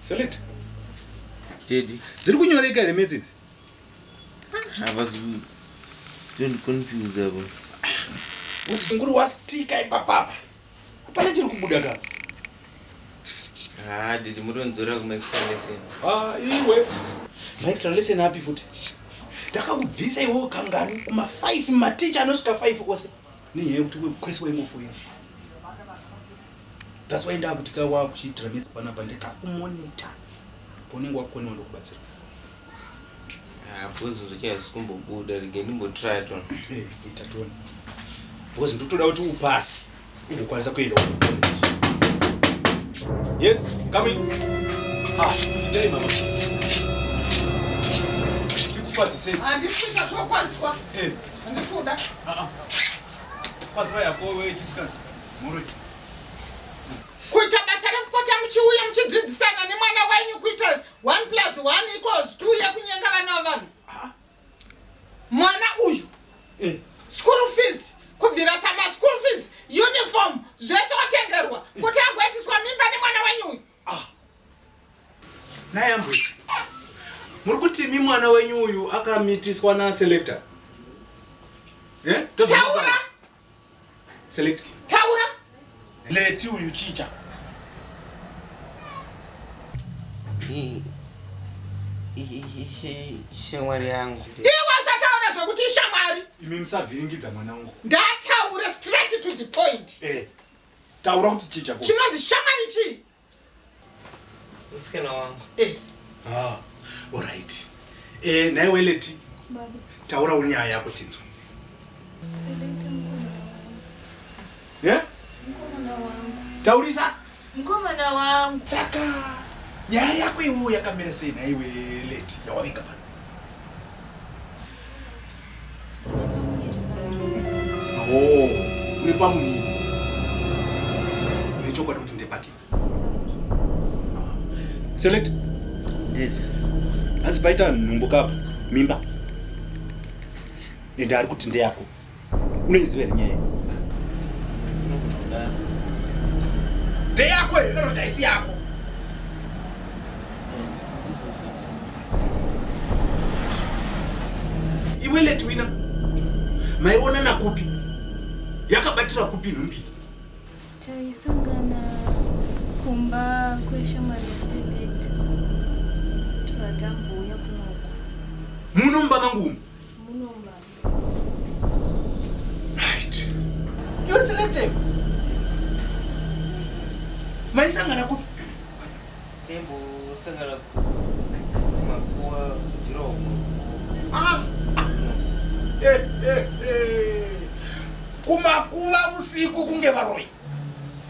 Select. Steady. Ziri kunyoreka here message. I was confused abo. Usinguru wastika ipapa. Hapana chiri kubuda kapa. Did muronzora ku extra lesson. Iwe. Extra lesson happy futhi. Ndakakubvisa iwe kangani kuma 5 mateacher anosvika 5 kose. Ni yeye kuti kwese wemofoini. That's why ndakutika wakuchitira mesi panapa ndikakumonitor. Ponengo wakukona ndokubatsira. Bhozo zvichasikumbo buda rigendimbo try ton. Itatona. Because ndotoda kuti upasi. Ugokwanisa kuenda ku-college. Yes, come in. Ndai mama. Tikupasi sei. Andisvika zvokwanzwa. Ndikuda. Kwazwa yako wewe chisika. Muri. Kuita basa rekupota muchiuya muchidzidzisana nemwana wenyu kuita 1+1=2 yekunyenga vana vanhu. Mwana uyu. School fees, kubvira pama school fees, uniform, zvese watengerwa kuti agwetiswa mimba nemwana wenyu uyu. Nayambo. Muri kuti mwana wenyu uyu akamitiswa na selector. Taura. Selector. Taura. Leti uyu chicha. Shamwari yangu. Iwe wasataura zvokuti ishamwari. Imi musavhiringidza mwana wangu. Ndataura straight to the point. Taura kuti chicha ko. Chinonzi shamwari chii? Musikana wangu. Yes. All right. Naiwe Leti. Baba. Taura unyaya yako tinzo. Select mkomana Yeah? Mkomana wangu. Taurisa? Mkomana wangu. Saka. Nyaya yako iwe yakamera sei naiwe Leti yawavinga pano. Uri pamuni. Uri chokwadi kuti ndepaki. Select. Did. Asi paita nhumbu kapa mimba. Ende ari kuti ndeyako. Unoiziva here nyaya. Ndeyako here kana taisi yako. Iwe Leti wina. Maiona nakupi. Yakabatira kupi nhumbi. Taisangana kumba kweshamwari select. Twatambuya kunoko. Munomba mangumu. Munomba. Right. You're selective. Maisangana kupi. Tembo sangana makuwa jiro. Kumakuva usiku kunge varoi.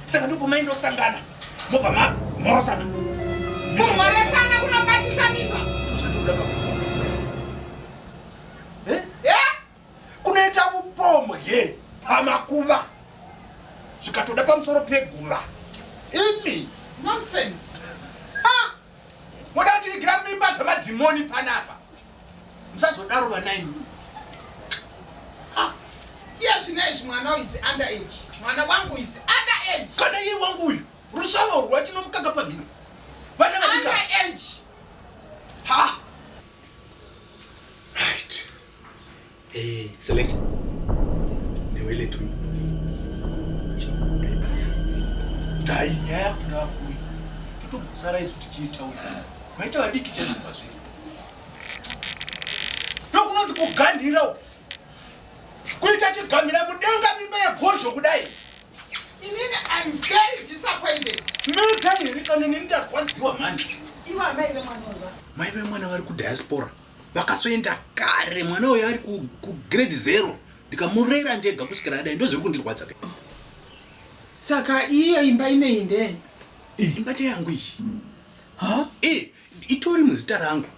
Saka ndipo maindo sangana. Mova morosana. Kumorosana kunobatisa mimba. Tusadudaka. Kunoita upomwe pamakuva. Zvikatoda pamusoro peguva. Imi. Nonsense. Moda kuti igira mimba dzamadhimoni panapa. Musazodaro vanaimi. Zvinezvi mwana is underage. Mwana wangu is underage. Kana iye wangu uyu rusava rwachinomukaga pamhino. Vana vadika. Underage. Right. Select. Newe Leti. Chinokudaibadza. Dai nyaya kuda kuyi. Totobusara isu tichiitaura. Maita vadiki chacho pazviri. Ndokunonzi kugandira. Kuita chigamira mudenga mimba yegozho kudai. Inini, I'm very disappointed. Mega here kana ndazwanziwa manje. Iva mai vemwana uyu. Mai vemwana vari kudiaspora. Vakasoenda kare mwana uyu ari ku grade 0. Ndikamurera ndega kusvikira adai ndozviri kundirwadza. Saka iyo imba ineinde. Imba yangu iyi. Itori muzita rangu.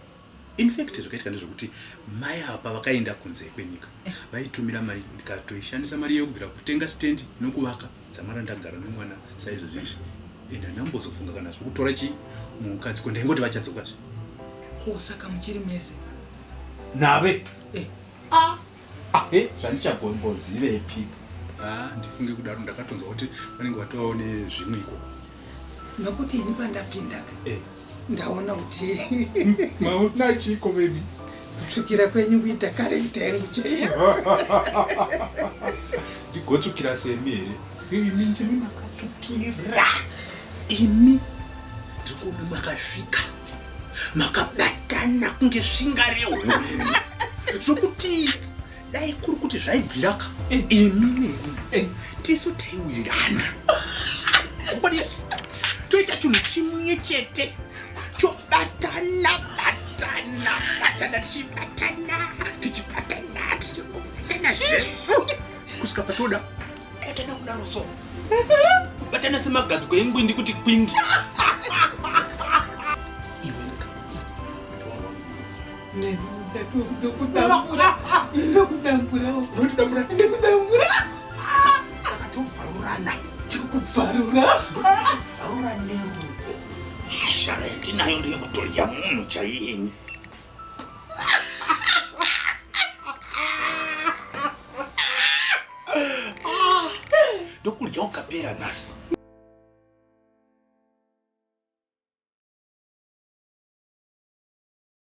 In fact zvakaita ndezvokuti mai apa vakaenda kunze kwenyika. Vaitumira mari ndikatoishandisa mari yokubvira kutenga stand nokuvaka dzamara ndagara nomwana saizvo zvizvi. ende ndambozofunga kana zvekutora chi mukadzi kwendengoti vachadzokazve osaka muchiri mese nave zvandichagombozivepi ndifunge kudaro ndakatonzwa kuti vanenge vatovawo nezvimwiko nokuti ini pandapindaga ndaona kuti maona chiko bebi kutsvukira kwenyu kuita karenti yangu chaiyo ndigotsvukira semi here imi ndimi makatsvukira imi ndikuona makasvika makabatana kunge svinga rehuni zvokuti dai kuri kuti zvaibviraka imi nemi tisu taiwirana zvokoditi toita chinhu chimwe chete chobatana tichibatana kusvika patoda batana kudaro so kubatana semagadziko engwindi kuti kwindi saka tobvarurana tikubvarura neru shara yatinayo ndeyekutorya munhu chaiyenyu ndokurya ukapera nhasi